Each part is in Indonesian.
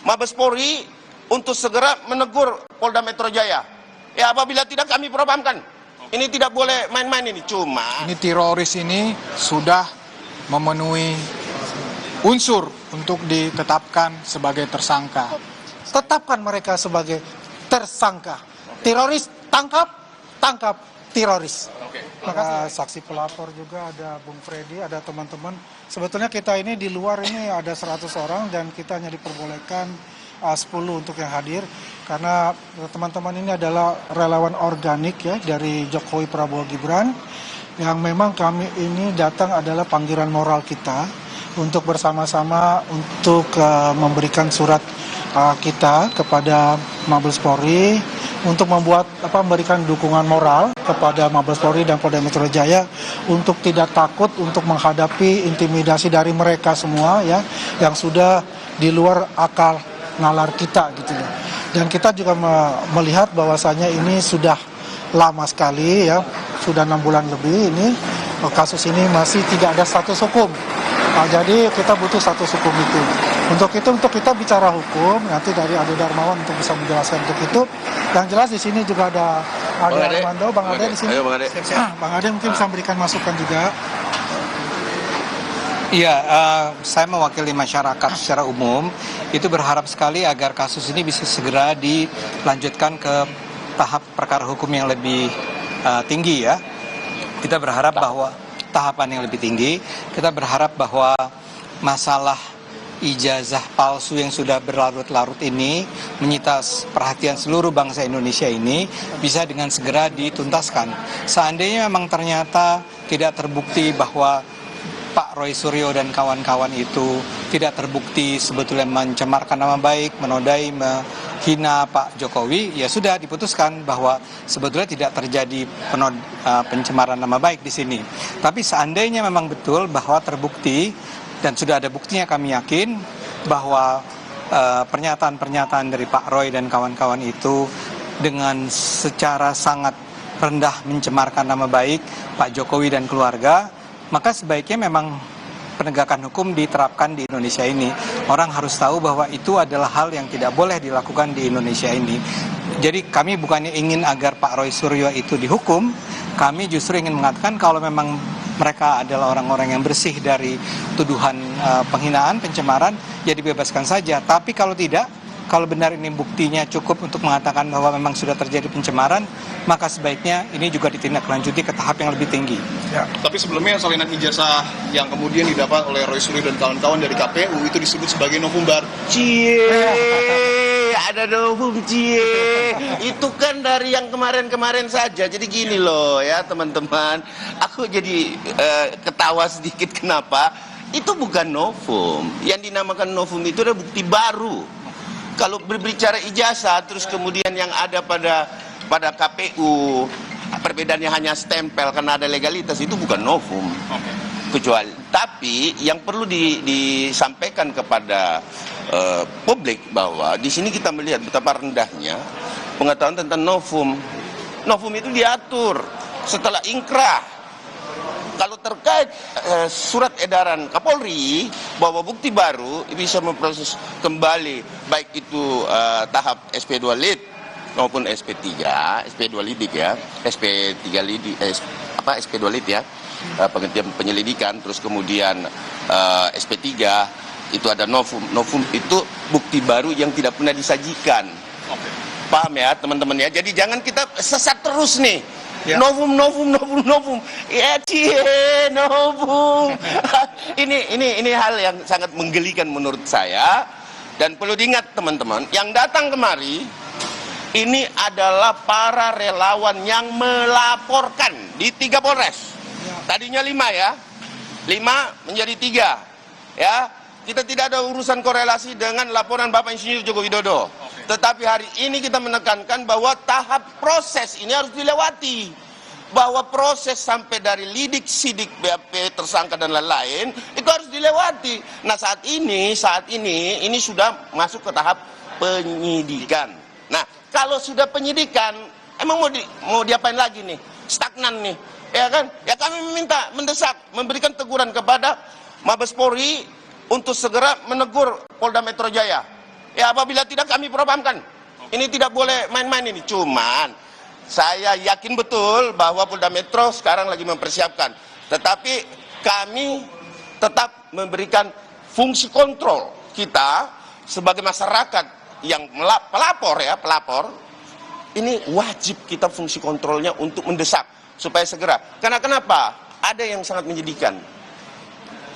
Mabes Polri untuk segera menegur Polda Metro Jaya. Ya, apabila tidak kami propampkan. Ini tidak boleh main-main ini. Cuma ini teroris ini sudah memenuhi unsur untuk ditetapkan sebagai tersangka. Tetapkan mereka sebagai tersangka. Teroris tangkap teroris. Saksi pelapor juga ada Bung Freddy, ada teman-teman. Sebetulnya kita ini di luar ini ada 100 orang dan kita hanya diperbolehkan 10 untuk yang hadir karena teman-teman ini adalah relawan organik ya dari Jokowi Prabowo Gibran yang memang kami ini datang adalah panggilan moral kita untuk bersama-sama untuk memberikan surat kita kepada Mabes Polri untuk memberikan dukungan moral kepada Mabes Polri dan Polda Metro Jaya untuk tidak takut untuk menghadapi intimidasi dari mereka semua ya yang sudah di luar akal nalar kita gitu ya. Dan kita juga melihat bahwasanya ini sudah lama sekali ya, sudah 6 bulan lebih ini kasus ini masih tidak ada status hukum. Nah, jadi kita butuh status hukum itu. Untuk kita bicara hukum, nanti dari Ade Darmawan untuk bisa menjelaskan untuk itu. Yang jelas di sini juga ada Armando, Bang Ade di sini. Ayo, Bang Ade. Bang Ade mungkin bisa memberikan masukan juga. Iya, saya mewakili masyarakat secara umum, itu berharap sekali agar kasus ini bisa segera dilanjutkan ke tahap perkara hukum yang lebih tinggi ya. Kita berharap bahwa tahapan yang lebih tinggi, kita berharap bahwa masalah ijazah palsu yang sudah berlarut-larut ini menyita perhatian seluruh bangsa Indonesia ini bisa dengan segera dituntaskan. Seandainya memang ternyata tidak terbukti bahwa Pak Roy Suryo dan kawan-kawan itu tidak terbukti sebetulnya mencemarkan nama baik, menodai, menghina Pak Jokowi, ya sudah diputuskan bahwa sebetulnya tidak terjadi pencemaran nama baik di sini. Tapi seandainya memang betul bahwa terbukti dan sudah ada buktinya, kami yakin bahwa pernyataan-pernyataan dari Pak Roy dan kawan-kawan itu dengan secara sangat rendah mencemarkan nama baik Pak Jokowi dan keluarga, maka sebaiknya memang penegakan hukum diterapkan di Indonesia ini. Orang harus tahu bahwa itu adalah hal yang tidak boleh dilakukan di Indonesia ini. Jadi kami bukannya ingin agar Pak Roy Suryo itu dihukum, kami justru ingin mengatakan kalau memang mereka adalah orang-orang yang bersih dari tuduhan penghinaan, pencemaran, ya dibebaskan saja. Tapi kalau tidak, kalau benar ini buktinya cukup untuk mengatakan bahwa memang sudah terjadi pencemaran, maka sebaiknya ini juga ditindaklanjuti ke tahap yang lebih tinggi. Ya. Tapi sebelumnya salinan ijazah yang kemudian didapat oleh Roy Suryo dan kawan-kawan dari KPU itu disebut sebagai novum baru. Ada novum itu kan dari yang kemarin-kemarin saja. Jadi gini loh ya teman-teman, aku jadi ketawa sedikit. Kenapa? Itu bukan novum. Yang dinamakan novum itu adalah bukti baru. Kalau berbicara ijazah terus kemudian yang ada pada KPU perbedaannya hanya stempel karena ada legalitas, itu bukan novum. Kecuali tapi yang perlu disampaikan kepada publik bahwa di sini kita melihat betapa rendahnya pengetahuan tentang novum. Novum itu diatur setelah inkrah. Kalau terkait surat edaran Kapolri bahwa bukti baru bisa memproses kembali baik itu tahap SP2 Lid maupun SP3, SP2 Lidik ya, SP3 Lidik, SP2 Lid ya, penghentian penyelidikan, terus kemudian SP3 itu ada novum. Novum itu bukti baru yang tidak pernah disajikan. Paham ya teman-teman ya? Jadi jangan kita sesat terus nih. Ya. Novum. Ya novum. Ini hal yang sangat menggelikan menurut saya. Dan perlu diingat teman-teman, yang datang kemari ini adalah para relawan yang melaporkan di 3 Polres. Tadinya 5 ya. 5 menjadi 3. Ya. Kita tidak ada urusan korelasi dengan laporan Bapak Insinyur Joko Widodo. Tetapi hari ini kita menekankan bahwa tahap proses ini harus dilewati. Bahwa proses sampai dari lidik, sidik, BAP, tersangka dan lain-lain itu harus dilewati. Nah saat ini sudah masuk ke tahap penyidikan. Nah kalau sudah penyidikan, emang mau diapain lagi nih? Stagnan nih, ya kan? Ya kami mendesak, memberikan teguran kepada Mabes Polri untuk segera menegur Polda Metro Jaya. Ya apabila tidak kami propamkan. Ini tidak boleh main-main ini. Cuman saya yakin betul bahwa Polda Metro sekarang lagi mempersiapkan. Tetapi kami tetap memberikan fungsi kontrol kita sebagai masyarakat yang pelapor, ini wajib kita fungsi kontrolnya untuk mendesak supaya segera. Karena kenapa? Ada yang sangat menyedihkan.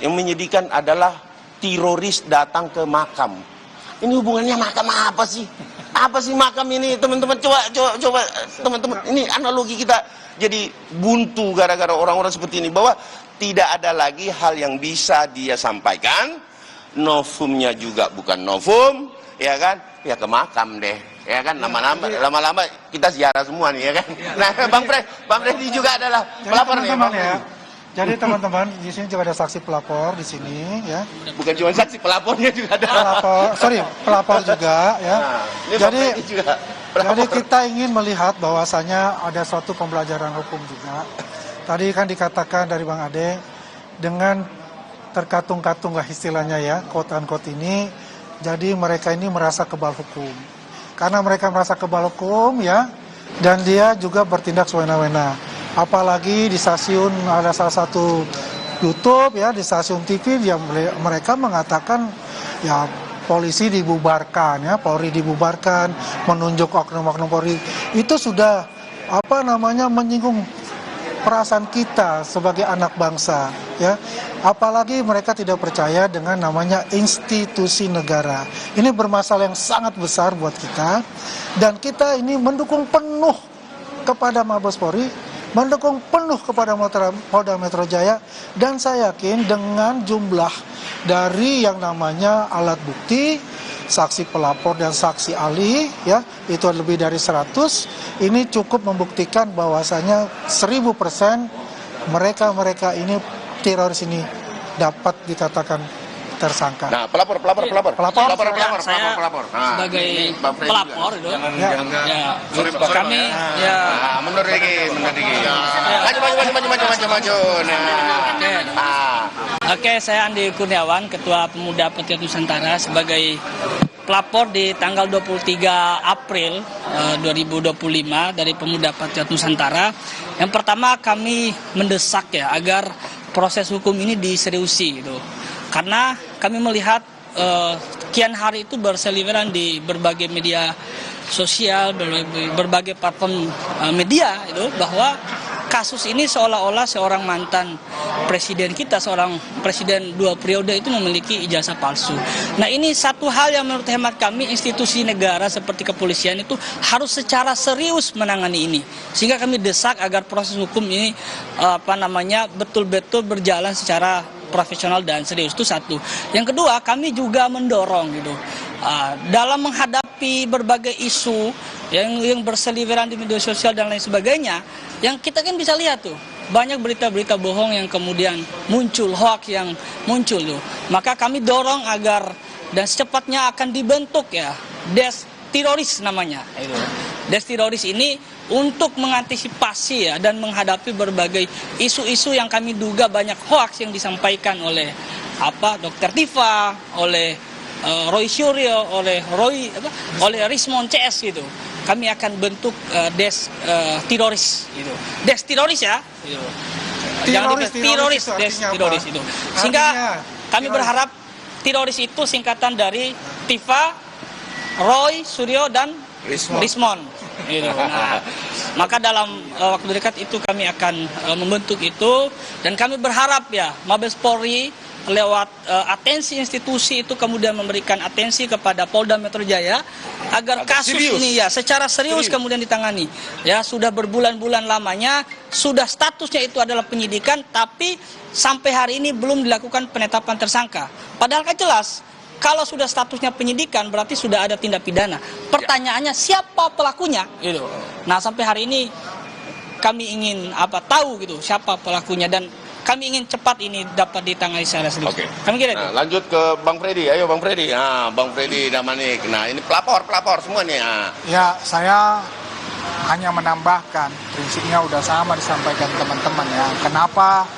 Yang menyedihkan adalah teroris datang ke makam. Ini hubungannya makam apa sih? Apa sih makam ini, teman-teman? Coba teman-teman. Ini analogi kita jadi buntu gara-gara orang-orang seperti ini, bahwa tidak ada lagi hal yang bisa dia sampaikan. Novumnya juga bukan novum, ya kan? Ya ke makam deh, ya kan? Lama-lama kita ziarah semua nih, ya kan? Nah, Bang Freddy juga adalah pelapor nih, Bang. Ya. Jadi teman-teman, di sini juga ada saksi pelapor di sini, ya. Bukan cuma saksi, pelapornya juga ada. Pelapor juga, ya. Nah, ini Jadi Bang Freddy juga pelapor. Jadi kita ingin melihat bahwasanya ada suatu pembelajaran hukum juga. Tadi kan dikatakan dari Bang Ade, dengan terkatung-katung lah istilahnya ya, quote-unquote ini, jadi mereka ini merasa kebal hukum. Karena mereka merasa kebal hukum ya, dan dia juga bertindak sewena-wena. Apalagi di stasiun ada salah satu YouTube ya, di stasiun TV dia mereka mengatakan ya polisi dibubarkan ya, Polri dibubarkan, menunjuk oknum-oknum Polri. Itu sudah menyinggung perasaan kita sebagai anak bangsa ya. Apalagi mereka tidak percaya dengan namanya institusi negara. Ini bermasalah yang sangat besar buat kita, dan kita ini mendukung penuh kepada Mabes Polri, mendukung penuh kepada Polda Metro Jaya, dan saya yakin dengan jumlah dari yang namanya alat bukti, saksi pelapor dan saksi ahli ya, itu lebih dari 100, ini cukup membuktikan bahwasanya 1000% mereka ini teroris ini dapat dikatakan tersangka. Nah, pelapor. Saya Nah, sebagai ini Bang Freddy pelapor juga. itu, Ya. Sorry, Pak. kami ya. Nah, mundur lagi. Maju. Nah. Oke, saya Andi Kurniawan, Ketua Pemuda Patriot Nusantara, sebagai pelapor di tanggal 23 April 2025 dari Pemuda Patriot Nusantara. Yang pertama, kami mendesak ya agar proses hukum ini diseriusi gitu. Karena kami melihat kian hari itu berseliweran di berbagai media sosial, berbagai platform media itu, bahwa kasus ini seolah-olah seorang mantan presiden kita, seorang presiden 2 periode itu memiliki ijazah palsu. Nah, ini satu hal yang menurut hemat kami institusi negara seperti kepolisian itu harus secara serius menangani ini. Sehingga kami desak agar proses hukum ini betul-betul berjalan secara profesional dan serius. Itu satu. Yang kedua, kami juga mendorong gitu dalam menghadapi berbagai isu yang berseliweran di media sosial dan lain sebagainya, yang kita kan bisa lihat tuh banyak berita-berita bohong yang kemudian muncul, hoax yang muncul tuh. Maka kami dorong agar dan secepatnya akan dibentuk ya Des Teroris namanya. Des Teroris ini untuk mengantisipasi ya dan menghadapi berbagai isu-isu yang kami duga banyak hoax yang disampaikan oleh Dr. Tifa, oleh Roy Suryo, oleh Rismon CS gitu. Kami akan bentuk Des Teroris gitu. Des Teroris ya. Gitu. Teroris itu. Sehingga kami berharap teroris itu singkatan dari Tifa, Roy Suryo dan Rismon. Gitu. Nah, maka dalam waktu dekat itu kami akan membentuk itu, dan kami berharap ya Mabes Polri lewat atensi institusi itu kemudian memberikan atensi kepada Polda Metro Jaya agar kasus ini ya secara serius kemudian ditangani. Ya, sudah berbulan-bulan lamanya, sudah statusnya itu adalah penyidikan, tapi sampai hari ini belum dilakukan penetapan tersangka. Padahal kan jelas kalau sudah statusnya penyidikan berarti sudah ada tindak pidana. Pertanyaannya siapa pelakunya? Gitu. Nah, sampai hari ini kami ingin tahu gitu siapa pelakunya, dan kami ingin cepat ini dapat ditangani secara serius. Oke. Kami kira itu. Nah, lanjut ke Bang Freddy. Ayo Bang Freddy. Nah, Bang Freddy Damanik. Nah, ini pelapor semua nih. Nah. Ya, saya hanya menambahkan, prinsipnya udah sama disampaikan teman-teman ya. Kenapa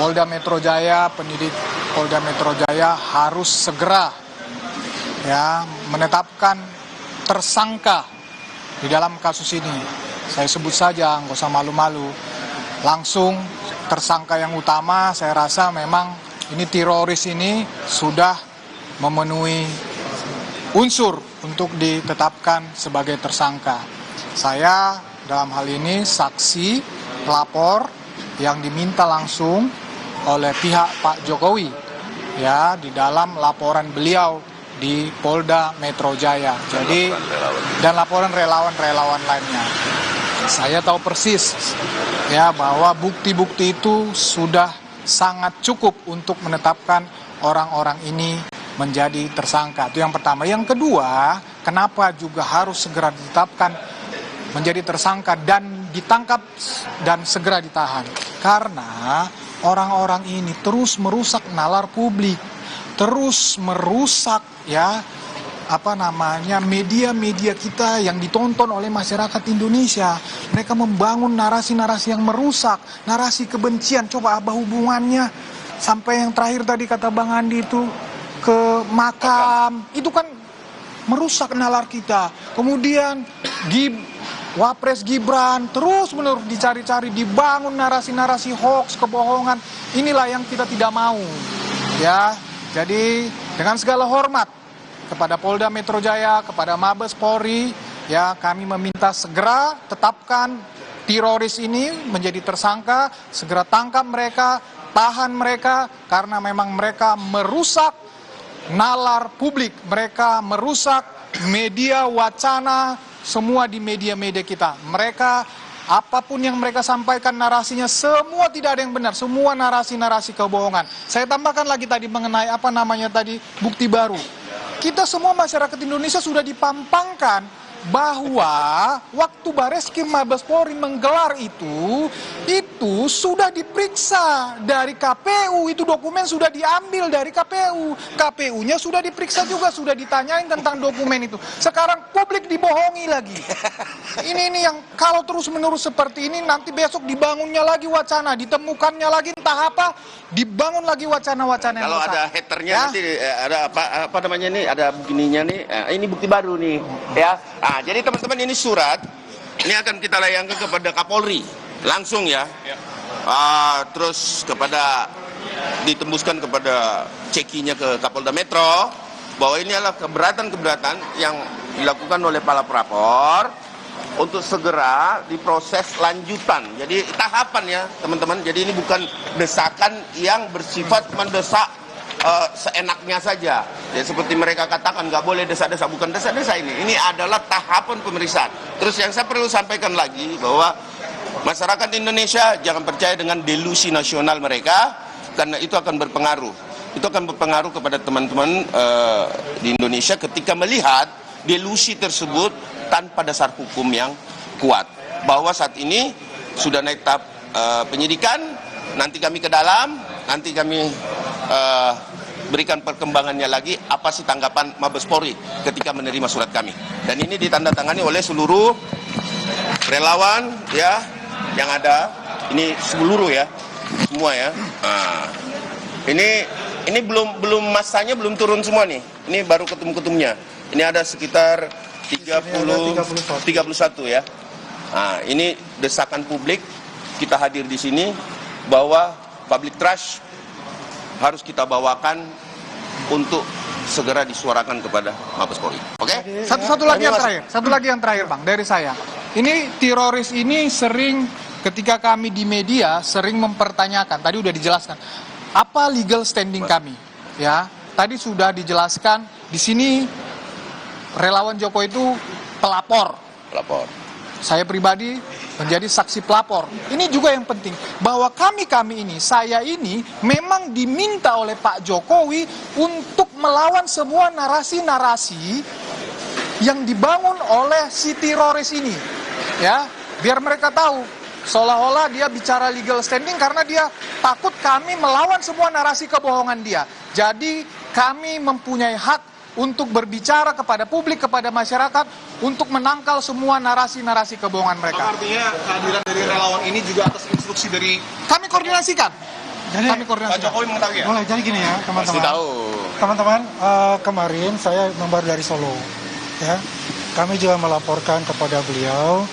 Polda Metro Jaya, penyidik Polda Metro Jaya harus segera ya menetapkan tersangka di dalam kasus ini. Saya sebut saja, nggak usah malu-malu. Langsung tersangka yang utama, saya rasa memang ini teroris ini sudah memenuhi unsur untuk ditetapkan sebagai tersangka. Saya dalam hal ini saksi pelapor yang diminta langsung oleh pihak Pak Jokowi ya di dalam laporan beliau di Polda Metro Jaya. Jadi dan laporan relawan-relawan lainnya. Saya tahu persis ya bahwa bukti-bukti itu sudah sangat cukup untuk menetapkan orang-orang ini menjadi tersangka. Itu yang pertama. Yang kedua, kenapa juga harus segera ditetapkan menjadi tersangka dan ditangkap dan segera ditahan? Karena orang-orang ini terus merusak nalar publik, terus merusak ya media-media kita yang ditonton oleh masyarakat Indonesia. Mereka membangun narasi-narasi yang merusak, narasi kebencian. Coba apa hubungannya sampai yang terakhir tadi kata Bang Andi itu ke makam, itu kan merusak nalar kita. Kemudian Wapres Gibran terus-menerus dicari-cari, dibangun narasi-narasi hoax, kebohongan. Inilah yang kita tidak mau. Ya, jadi dengan segala hormat kepada Polda Metro Jaya, kepada Mabes Polri, ya kami meminta segera tetapkan teroris ini menjadi tersangka, segera tangkap mereka, tahan mereka, karena memang mereka merusak nalar publik, mereka merusak media wacana, semua di media-media kita. Mereka, apapun yang mereka sampaikan narasinya, semua tidak ada yang benar, semua narasi-narasi kebohongan. Saya tambahkan lagi tadi mengenai bukti baru. Kita semua masyarakat Indonesia sudah dipampangkan bahwa waktu Bareskrim Mabes Polri menggelar itu sudah diperiksa dari KPU, itu dokumen sudah diambil dari KPU. KPU-nya sudah diperiksa juga, sudah ditanyain tentang dokumen itu. Sekarang publik dibohongi lagi. Ini yang kalau terus-menerus seperti ini, nanti besok dibangunnya lagi wacana, ditemukannya lagi entah apa, dibangun lagi wacana-wacana yang Kalau ada haternya ya? Nanti ada apa namanya nih, ada begininya nih, ini bukti baru nih, ya. Jadi teman-teman, ini surat, ini akan kita layangkan kepada Kapolri langsung ya. Terus ditembuskan kepada cekinya ke Kapolda Metro bahwa ini adalah keberatan-keberatan yang dilakukan oleh para pelapor untuk segera diproses lanjutan. Jadi tahapan ya teman-teman. Jadi ini bukan desakan yang bersifat mendesak seenaknya saja. Ya, seperti mereka katakan nggak boleh desa-desa, bukan desa-desa ini. Ini adalah tahapan pemeriksaan. Terus yang saya perlu sampaikan lagi bahwa masyarakat Indonesia jangan percaya dengan delusi nasional mereka, karena itu akan berpengaruh. Itu akan berpengaruh kepada teman-teman di Indonesia ketika melihat delusi tersebut tanpa dasar hukum yang kuat. Bahwa saat ini sudah naik tahap penyidikan, nanti kami ke dalam, nanti kami berikan perkembangannya lagi, apa sih tanggapan Mabes Polri ketika menerima surat kami. Dan ini ditandatangani oleh seluruh relawan ya yang ada, ini seluruh ya, semua ya. Ini belum masanya belum turun semua nih. Ini baru ketum-ketumnya. Ini ada sekitar 31 ya. Ini desakan publik, kita hadir di sini bahwa public trust harus kita bawakan untuk segera disuarakan kepada Mabes Polri. Oke? Satu lagi yang terakhir Bang, dari saya. Ini teroris ini sering ketika kami di media sering mempertanyakan, tadi udah dijelaskan, apa legal standing kami? Ya, tadi sudah dijelaskan di sini relawan Jokowi itu pelapor. Saya pribadi menjadi saksi pelapor. Ini juga yang penting, bahwa kami ini, saya ini memang diminta oleh Pak Jokowi untuk melawan semua narasi-narasi yang dibangun oleh si teroris ini. Ya, biar mereka tahu seolah-olah dia bicara legal standing karena dia takut kami melawan semua narasi kebohongan dia. Jadi kami mempunyai hak untuk berbicara kepada publik, kepada masyarakat, untuk menangkal semua narasi-narasi kebohongan mereka. Artinya kehadiran dari relawan ini juga atas instruksi dari Kami koordinasikan. Jadi, Pak Jokowi mengetahui ya? boleh, jadi gini ya teman-teman. Pasti tahu. Teman-teman, kemarin saya member dari Solo, ya. Kami juga melaporkan kepada beliau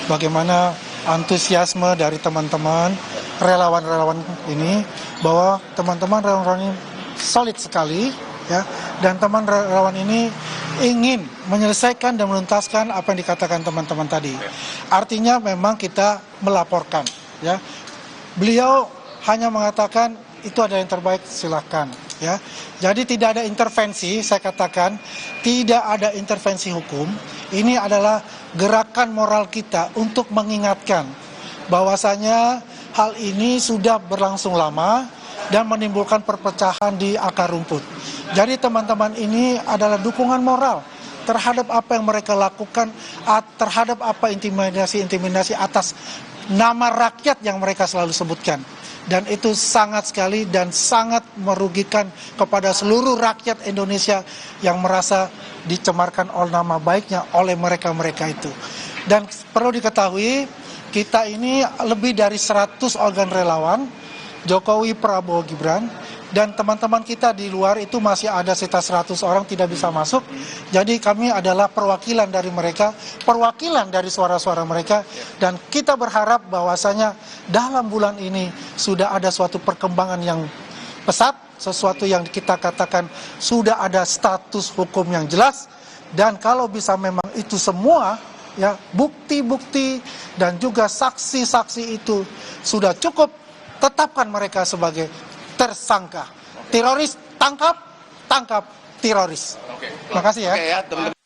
bagaimana antusiasme dari teman-teman relawan-relawan ini, bahwa teman-teman relawan ini solid sekali, ya. Dan teman relawan ini ingin menyelesaikan dan menuntaskan apa yang dikatakan teman-teman tadi. Artinya memang kita melaporkan, ya. Beliau hanya mengatakan itu adalah yang terbaik, silahkan, ya. Jadi tidak ada intervensi, saya katakan tidak ada intervensi hukum. Ini adalah gerakan moral kita untuk mengingatkan bahwasanya hal ini sudah berlangsung lama dan menimbulkan perpecahan di akar rumput. Jadi teman-teman ini adalah dukungan moral terhadap apa yang mereka lakukan, terhadap apa intimidasi atas nama rakyat yang mereka selalu sebutkan. Dan itu sangat sekali dan sangat merugikan kepada seluruh rakyat Indonesia yang merasa dicemarkan oleh nama baiknya oleh mereka-mereka itu. Dan perlu diketahui, kita ini lebih dari 100 organ relawan, Jokowi, Prabowo, Gibran, dan teman-teman kita di luar itu masih ada sekitar 100 orang tidak bisa masuk. Jadi kami adalah perwakilan dari mereka, perwakilan dari suara-suara mereka, dan kita berharap bahwasanya dalam bulan ini sudah ada suatu perkembangan yang pesat, sesuatu yang kita katakan sudah ada status hukum yang jelas, dan kalau bisa memang itu semua, ya, bukti-bukti dan juga saksi-saksi itu sudah cukup, tetapkan mereka sebagai tersangka. Teroris tangkap teroris. Terima kasih ya. Oke ya, teman-teman.